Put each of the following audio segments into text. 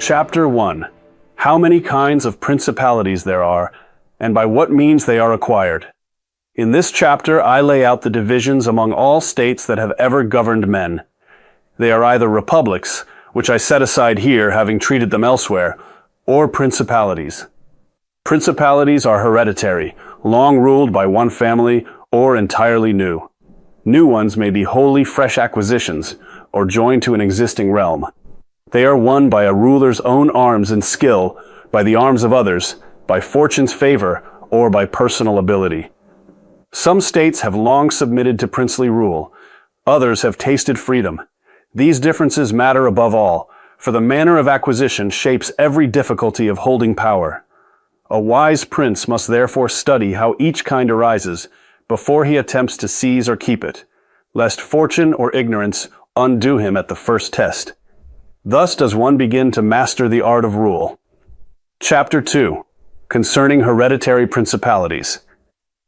Chapter 1. How many kinds of principalities there are, and by what means they are acquired. In this chapter, I lay out the divisions among all states that have ever governed men. They are either republics, which I set aside here, having treated them elsewhere, or principalities. Principalities are hereditary, long ruled by one family, or entirely new. New ones may be wholly fresh acquisitions, or joined to an existing realm. They are won by a ruler's own arms and skill, by the arms of others, by fortune's favor, or by personal ability. Some states have long submitted to princely rule. Others have tasted freedom. These differences matter above all, for the manner of acquisition shapes every difficulty of holding power. A wise prince must therefore study how each kind arises before he attempts to seize or keep it, lest fortune or ignorance undo him at the first test. Thus does one begin to master the art of rule. Chapter 2. Concerning hereditary principalities.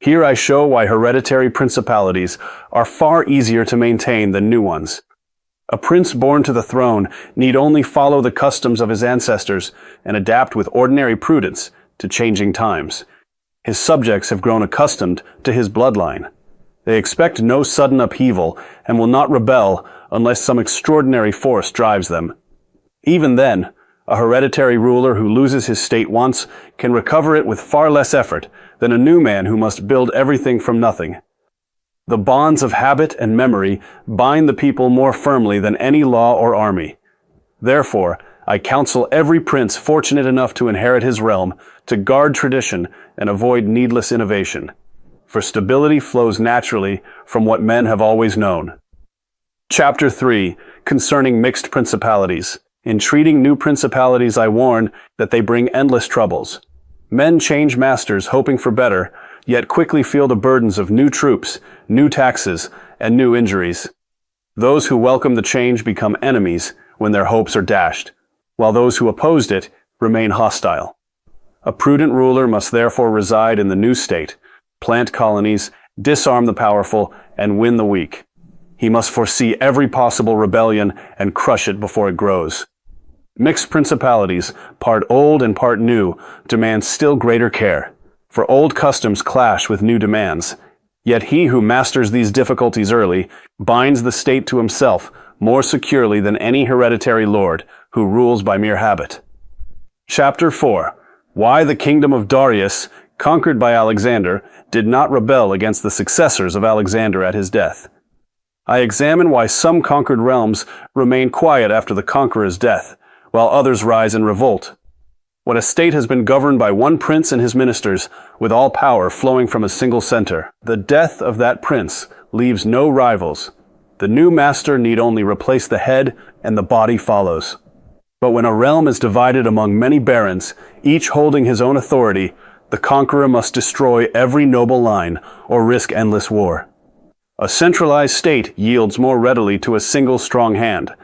Here I show why hereditary principalities are far easier to maintain than new ones. A prince born to the throne need only follow the customs of his ancestors and adapt with ordinary prudence to changing times. His subjects have grown accustomed to his bloodline. They expect no sudden upheaval and will not rebel unless some extraordinary force drives them. Even then, a hereditary ruler who loses his state once can recover it with far less effort than a new man who must build everything from nothing. The bonds of habit and memory bind the people more firmly than any law or army. Therefore, I counsel every prince fortunate enough to inherit his realm to guard tradition and avoid needless innovation, for stability flows naturally from what men have always known. Chapter 3. Concerning mixed principalities. In treating new principalities, I warn that they bring endless troubles. Men change masters hoping for better, yet quickly feel the burdens of new troops, new taxes, and new injuries. Those who welcome the change become enemies when their hopes are dashed, while those who opposed it remain hostile. A prudent ruler must therefore reside in the new state, plant colonies, disarm the powerful, and win the weak. He must foresee every possible rebellion and crush it before it grows. Mixed principalities, part old and part new, demand still greater care, for old customs clash with new demands. Yet he who masters these difficulties early binds the state to himself more securely than any hereditary lord who rules by mere habit. Chapter 4. Why the kingdom of Darius, conquered by Alexander, did not rebel against the successors of Alexander at his death. I examine why some conquered realms remain quiet after the conqueror's death, while others rise in revolt. When a state has been governed by one prince and his ministers, with all power flowing from a single center, the death of that prince leaves no rivals. The new master need only replace the head, and the body follows. But when a realm is divided among many barons, each holding his own authority, the conqueror must destroy every noble line or risk endless war. A centralized state yields more readily to a single strong hand.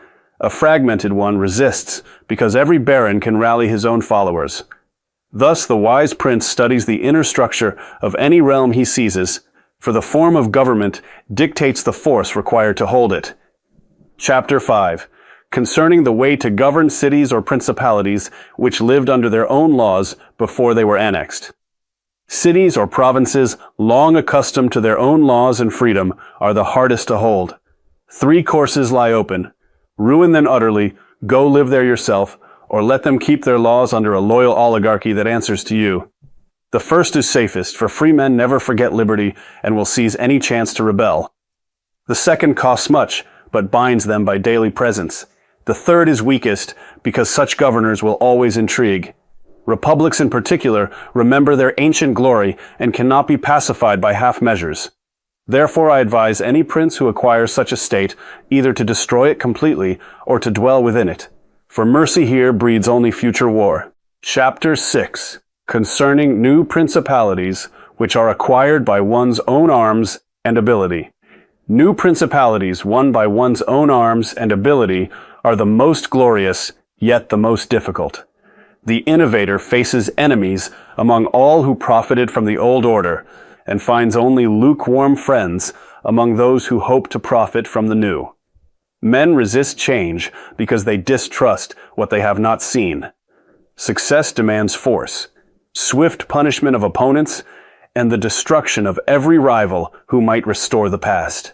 A fragmented one resists because every baron can rally his own followers. Thus the wise prince studies the inner structure of any realm he seizes, for the form of government dictates the force required to hold it. Chapter 5. Concerning the way to govern cities or principalities which lived under their own laws before they were annexed. Cities or provinces long accustomed to their own laws and freedom are the hardest to hold. 3 courses lie open. Ruin them utterly, go live there yourself, or let them keep their laws under a loyal oligarchy that answers to you. The first is safest, for free men never forget liberty and will seize any chance to rebel. The second costs much, but binds them by daily presence. The third is weakest, because such governors will always intrigue. Republics in particular remember their ancient glory and cannot be pacified by half measures. Therefore I advise any prince who acquires such a state either to destroy it completely or to dwell within it, for mercy here breeds only future war. Chapter 6. Concerning new principalities which are acquired by one's own arms and ability. New principalities won by one's own arms and ability are the most glorious, yet the most difficult. The innovator faces enemies among all who profited from the old order, and finds only lukewarm friends among those who hope to profit from the new. Men resist change because they distrust what they have not seen. Success demands force, swift punishment of opponents, and the destruction of every rival who might restore the past.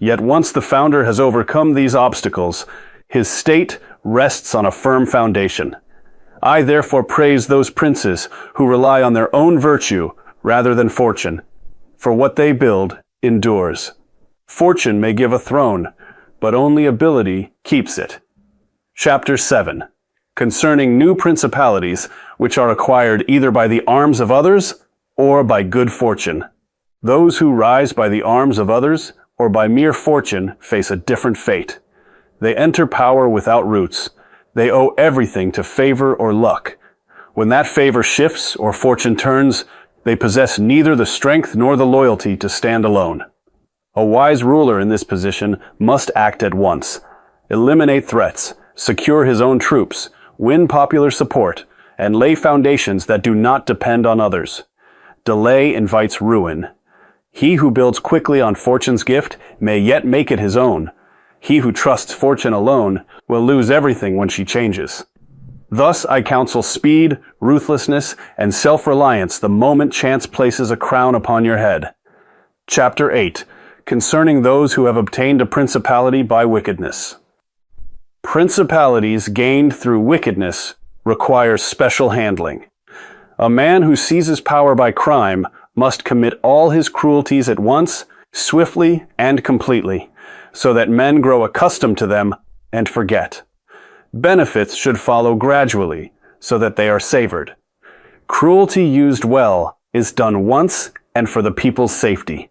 Yet once the founder has overcome these obstacles, his state rests on a firm foundation. I therefore praise those princes who rely on their own virtue rather than fortune, for what they build endures. Fortune may give a throne, but only ability keeps it. Chapter 7. Concerning new principalities, which are acquired either by the arms of others or by good fortune. Those who rise by the arms of others or by mere fortune face a different fate. They enter power without roots. They owe everything to favor or luck. When that favor shifts or fortune turns, they possess neither the strength nor the loyalty to stand alone. A wise ruler in this position must act at once, eliminate threats, secure his own troops, win popular support, and lay foundations that do not depend on others. Delay invites ruin. He who builds quickly on fortune's gift may yet make it his own. He who trusts fortune alone will lose everything when she changes. Thus I counsel speed, ruthlessness, and self-reliance the moment chance places a crown upon your head. Chapter 8. Concerning those who have obtained a principality by wickedness. Principalities gained through wickedness require special handling. A man who seizes power by crime must commit all his cruelties at once, swiftly and completely, so that men grow accustomed to them and forget. Benefits should follow gradually, so that they are savored. Cruelty used well is done once and for the people's safety.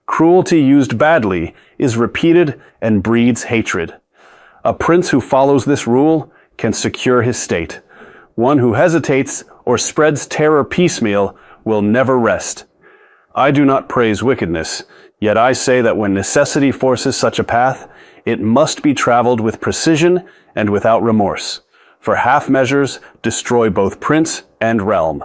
Cruelty used badly is repeated and breeds hatred. A prince who follows this rule can secure his state. One who hesitates or spreads terror piecemeal will never rest. I do not praise wickedness, yet I say that when necessity forces such a path, it must be traveled with precision and without remorse, for half measures destroy both prince and realm.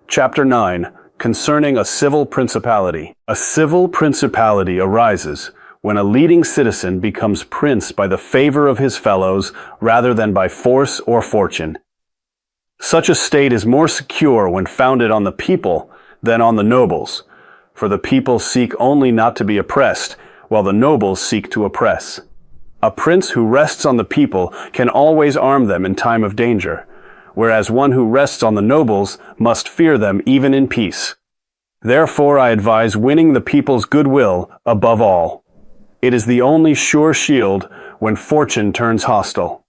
Chapter 9. Concerning a civil principality. A civil principality arises when a leading citizen becomes prince by the favor of his fellows rather than by force or fortune. Such a state is more secure when founded on the people than on the nobles, for the people seek only not to be oppressed, while the nobles seek to oppress. A prince who rests on the people can always arm them in time of danger, whereas one who rests on the nobles must fear them even in peace. Therefore I advise winning the people's goodwill above all. It is the only sure shield when fortune turns hostile.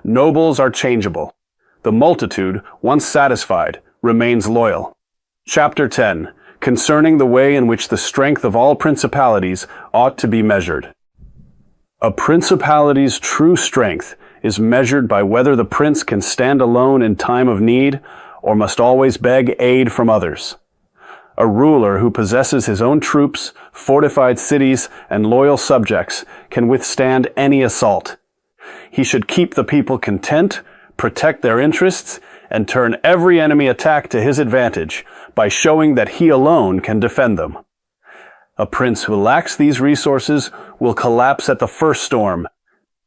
Nobles are changeable. The multitude, once satisfied, remains loyal. Chapter 10. Concerning the way in which the strength of all principalities ought to be measured. A principality's true strength is measured by whether the prince can stand alone in time of need or must always beg aid from others. A ruler who possesses his own troops, fortified cities, and loyal subjects can withstand any assault. He should keep the people content, protect their interests, and turn every enemy attack to his advantage by showing that he alone can defend them. A prince who lacks these resources will collapse at the first storm.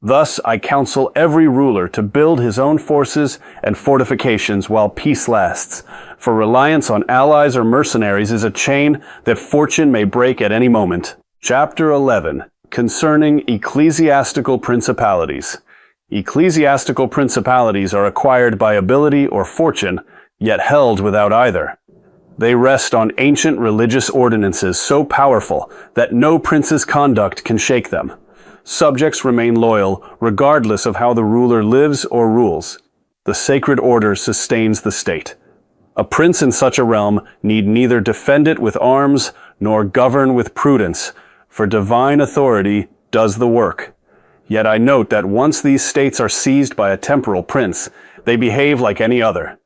Thus, I counsel every ruler to build his own forces and fortifications while peace lasts, for reliance on allies or mercenaries is a chain that fortune may break at any moment. Chapter 11. Concerning ecclesiastical principalities. Ecclesiastical principalities are acquired by ability or fortune, yet held without either. They rest on ancient religious ordinances so powerful that no prince's conduct can shake them. Subjects remain loyal regardless of how the ruler lives or rules. The sacred order sustains the state. A prince in such a realm need neither defend it with arms nor govern with prudence, for divine authority does the work. Yet I note that once these states are seized by a temporal prince, they behave like any other.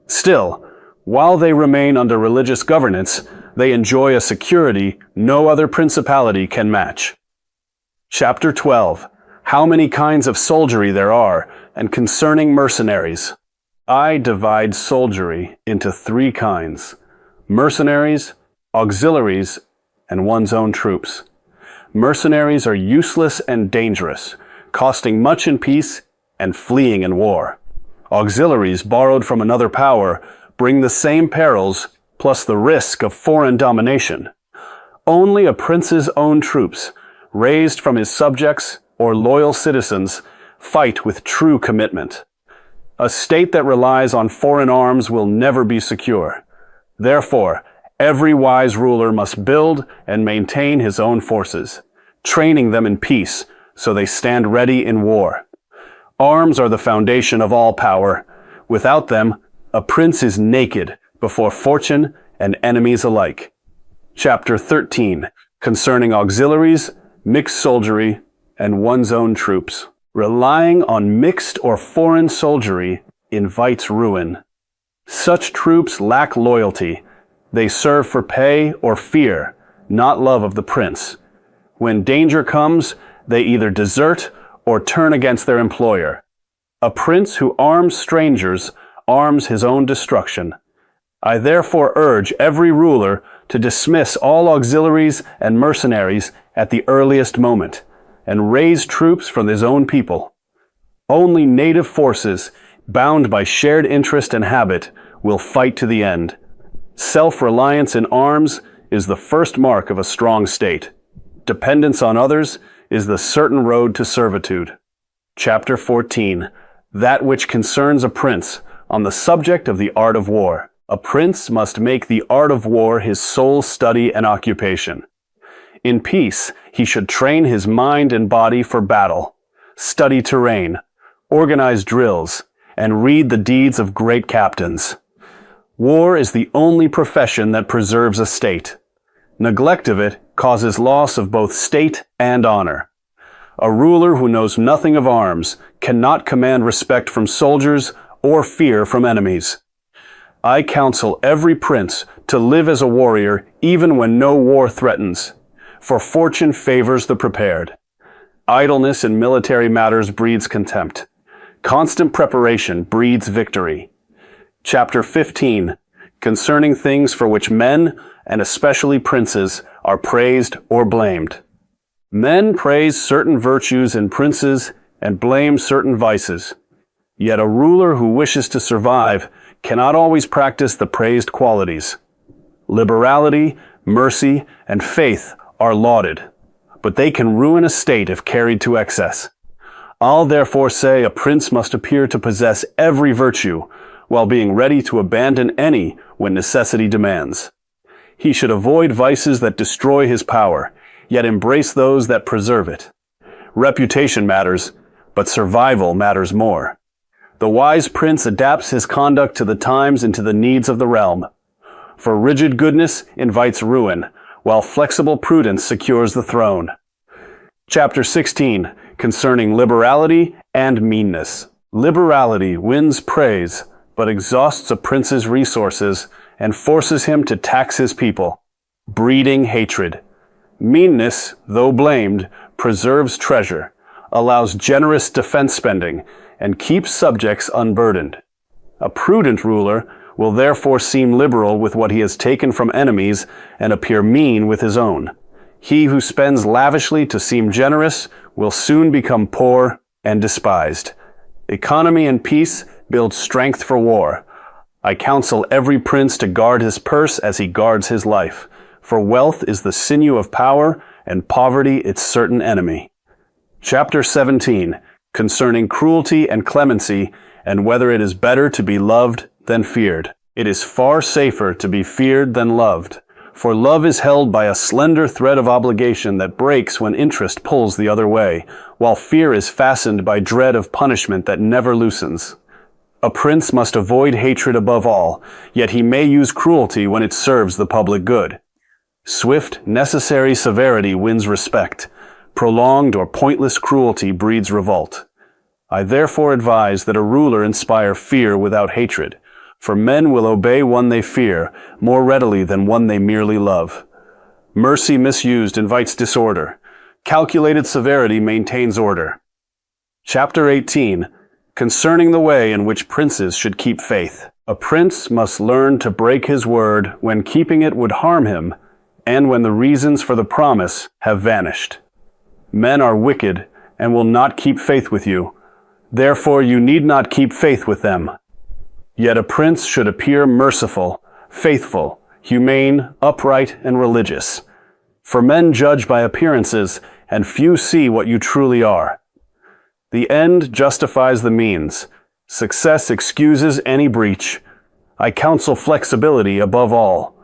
Still, while they remain under religious governance, they enjoy a security no other principality can match. Chapter 12. How many kinds of soldiery there are, and concerning mercenaries. I divide soldiery into 3 kinds: mercenaries, auxiliaries, and one's own troops. Mercenaries are useless and dangerous. costing much in peace and fleeing in war. Auxiliaries borrowed from another power bring the same perils plus the risk of foreign domination. Only a prince's own troops, raised from his subjects or loyal citizens, fight with true commitment. A state that relies on foreign arms will never be secure. Therefore, every wise ruler must build and maintain his own forces, training them in peace so they stand ready in war. Arms are the foundation of all power. Without them, a prince is naked before fortune and enemies alike. Chapter 13, concerning auxiliaries, mixed soldiery, and one's own troops. Relying on mixed or foreign soldiery invites ruin. Such troops lack loyalty. They serve for pay or fear, not love of the prince. When danger comes, they either desert or turn against their employer. A prince who arms strangers arms his own destruction. I therefore urge every ruler to dismiss all auxiliaries and mercenaries at the earliest moment, and raise troops from his own people. Only native forces, bound by shared interest and habit, will fight to the end. Self-reliance in arms is the first mark of a strong state. Dependence on others is the certain road to servitude. Chapter 14. That which concerns a prince, on the subject of the art of war. A prince must make the art of war his sole study and occupation. In peace, he should train his mind and body for battle, study terrain, organize drills, and read the deeds of great captains. War is the only profession that preserves a state. Neglect of it causes loss of both state and honor. A ruler who knows nothing of arms cannot command respect from soldiers or fear from enemies. I counsel every prince to live as a warrior even when no war threatens, for fortune favors the prepared. Idleness in military matters breeds contempt. Constant preparation breeds victory. Chapter 15, concerning things for which men, and especially princes, are praised or blamed. Men praise certain virtues in princes and blame certain vices. Yet a ruler who wishes to survive cannot always practice the praised qualities. Liberality, mercy, and faith are lauded, but they can ruin a state if carried to excess. I'll therefore say a prince must appear to possess every virtue, while being ready to abandon any when necessity demands. He should avoid vices that destroy his power, yet embrace those that preserve it. Reputation matters, but survival matters more. The wise prince adapts his conduct to the times and to the needs of the realm. For rigid goodness invites ruin, while flexible prudence secures the throne. Chapter 16, concerning liberality and meanness. Liberality wins praise, but exhausts a prince's resources and forces him to tax his people, breeding hatred. Meanness, though blamed, preserves treasure, allows generous defense spending, and keeps subjects unburdened. A prudent ruler will therefore seem liberal with what he has taken from enemies and appear mean with his own. He who spends lavishly to seem generous will soon become poor and despised. Economy and peace build strength for war. I counsel every prince to guard his purse as he guards his life, for wealth is the sinew of power and poverty its certain enemy. Chapter 17, concerning cruelty and clemency, and whether it is better to be loved than feared. It is far safer to be feared than loved, for love is held by a slender thread of obligation that breaks when interest pulls the other way, while fear is fastened by dread of punishment that never loosens. A prince must avoid hatred above all, yet he may use cruelty when it serves the public good. Swift, necessary severity wins respect. Prolonged or pointless cruelty breeds revolt. I therefore advise that a ruler inspire fear without hatred, for men will obey one they fear more readily than one they merely love. Mercy misused invites disorder. Calculated severity maintains order. Chapter 18, concerning the way in which princes should keep faith. A prince must learn to break his word when keeping it would harm him, and when the reasons for the promise have vanished. Men are wicked and will not keep faith with you. Therefore you need not keep faith with them. Yet a prince should appear merciful, faithful, humane, upright, and religious. For men judge by appearances, and few see what you truly are. The end justifies the means. Success excuses any breach. I counsel flexibility above all.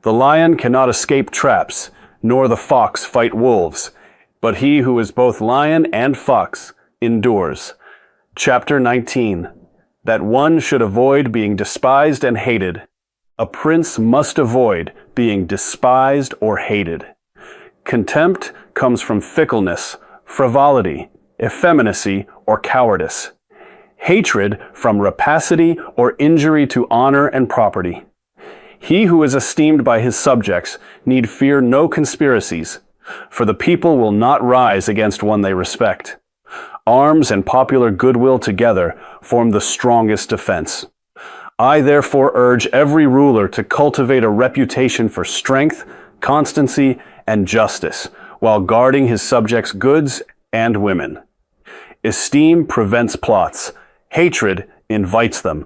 The lion cannot escape traps, nor the fox fight wolves, but he who is both lion and fox endures. Chapter 19. That one should avoid being despised and hated. A prince must avoid being despised or hated. Contempt comes from fickleness, frivolity, effeminacy, or cowardice. Hatred from rapacity or injury to honor and property. He who is esteemed by his subjects need fear no conspiracies, for the people will not rise against one they respect. Arms and popular goodwill together form the strongest defense. I therefore urge every ruler to cultivate a reputation for strength, constancy, and justice, while guarding his subjects' goods and women. Esteem prevents plots. Hatred invites them.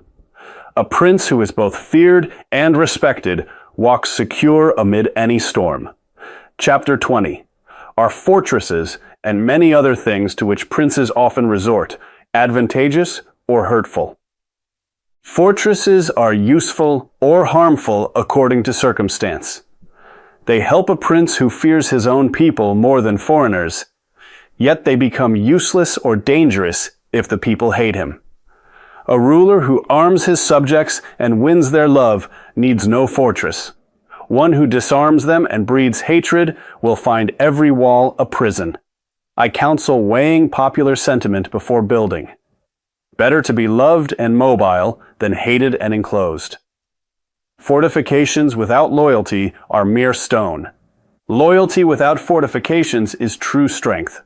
A prince who is both feared and respected walks secure amid any storm. Chapter 20. Are fortresses and many other things to which princes often resort advantageous or hurtful? Fortresses are useful or harmful according to circumstance. They help a prince who fears his own people more than foreigners, yet they become useless or dangerous if the people hate him. A ruler who arms his subjects and wins their love needs no fortress. One who disarms them and breeds hatred will find every wall a prison. I counsel weighing popular sentiment before building. Better to be loved and mobile than hated and enclosed. Fortifications without loyalty are mere stone. Loyalty without fortifications is true strength.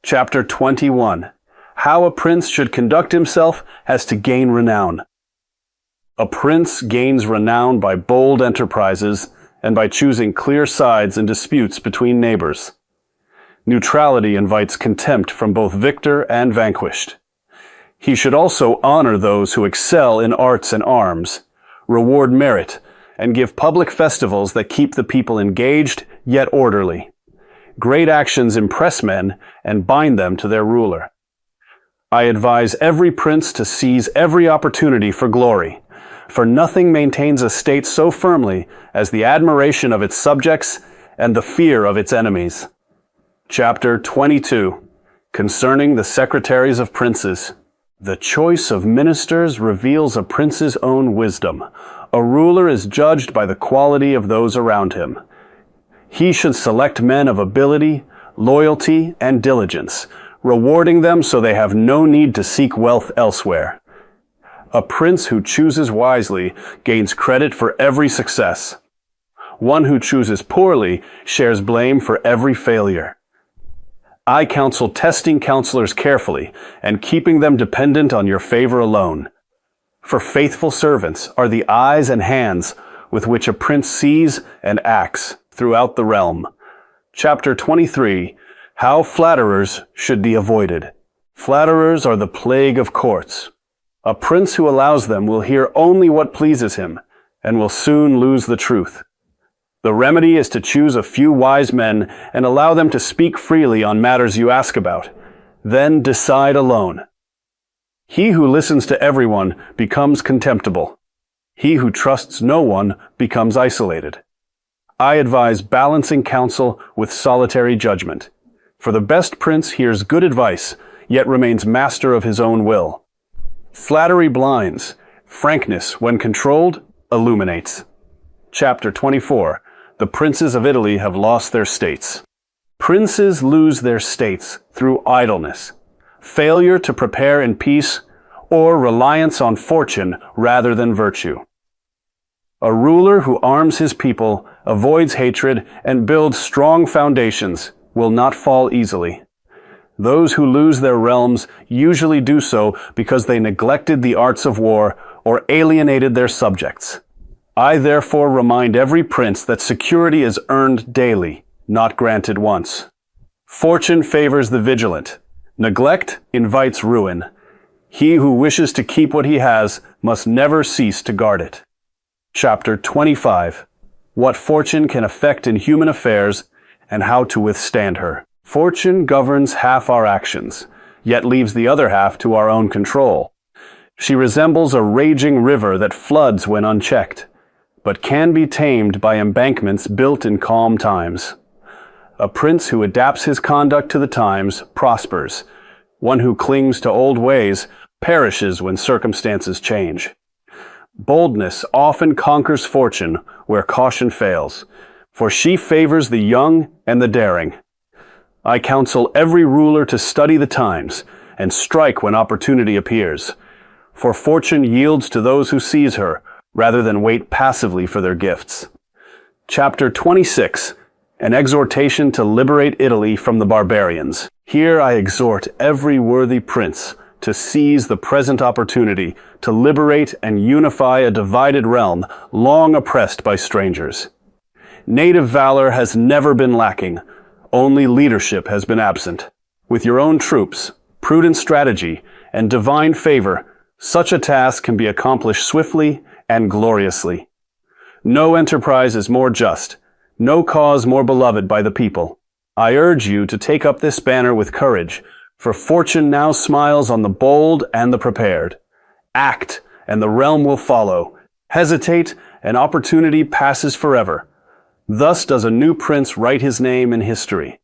Chapter 21. How a prince should conduct himself as to gain renown. A prince gains renown by bold enterprises and by choosing clear sides in disputes between neighbors. Neutrality invites contempt from both victor and vanquished. He should also honor those who excel in arts and arms, reward merit, and give public festivals that keep the people engaged yet orderly. Great actions impress men and bind them to their ruler. I advise every prince to seize every opportunity for glory, for nothing maintains a state so firmly as the admiration of its subjects and the fear of its enemies. Chapter 22. Concerning the secretaries of princes. The choice of ministers reveals a prince's own wisdom. A ruler is judged by the quality of those around him. He should select men of ability, loyalty, and diligence, rewarding them so they have no need to seek wealth elsewhere. A prince who chooses wisely gains credit for every success. One who chooses poorly shares blame for every failure. I counsel testing counselors carefully and keeping them dependent on your favor alone. For faithful servants are the eyes and hands with which a prince sees and acts throughout the realm. Chapter 23. How flatterers should be avoided. Flatterers are the plague of courts. A prince who allows them will hear only what pleases him and will soon lose the truth. The remedy is to choose a few wise men and allow them to speak freely on matters you ask about. Then decide alone. He who listens to everyone becomes contemptible. He who trusts no one becomes isolated. I advise balancing counsel with solitary judgment. For the best prince hears good advice, yet remains master of his own will. Flattery blinds. Frankness, when controlled, illuminates. Chapter 24. The princes of Italy have lost their states. Princes lose their states through idleness, failure to prepare in peace, or reliance on fortune rather than virtue. A ruler who arms his people, avoids hatred, and builds strong foundations will not fall easily. Those who lose their realms usually do so because they neglected the arts of war or alienated their subjects. I therefore remind every prince that security is earned daily, not granted once. Fortune favors the vigilant. Neglect invites ruin. He who wishes to keep what he has must never cease to guard it. Chapter 25. What fortune can affect in human affairs and how to withstand her. Fortune governs half our actions, yet leaves the other half to our own control. She resembles a raging river that floods when unchecked, but can be tamed by embankments built in calm times. A prince who adapts his conduct to the times prospers. One who clings to old ways perishes when circumstances change. Boldness often conquers fortune where caution fails, for she favors the young and the daring. I counsel every ruler to study the times and strike when opportunity appears, for fortune yields to those who seize her rather than wait passively for their gifts. Chapter 26. An exhortation to liberate Italy from the barbarians. Here I exhort every worthy prince to seize the present opportunity to liberate and unify a divided realm long oppressed by strangers. Native valor has never been lacking, only leadership has been absent. With your own troops, prudent strategy, and divine favor, such a task can be accomplished swiftly and gloriously. No enterprise is more just, no cause more beloved by the people. I urge you to take up this banner with courage, for fortune now smiles on the bold and the prepared. Act, and the realm will follow. Hesitate, and opportunity passes forever. Thus does a new prince write his name in history.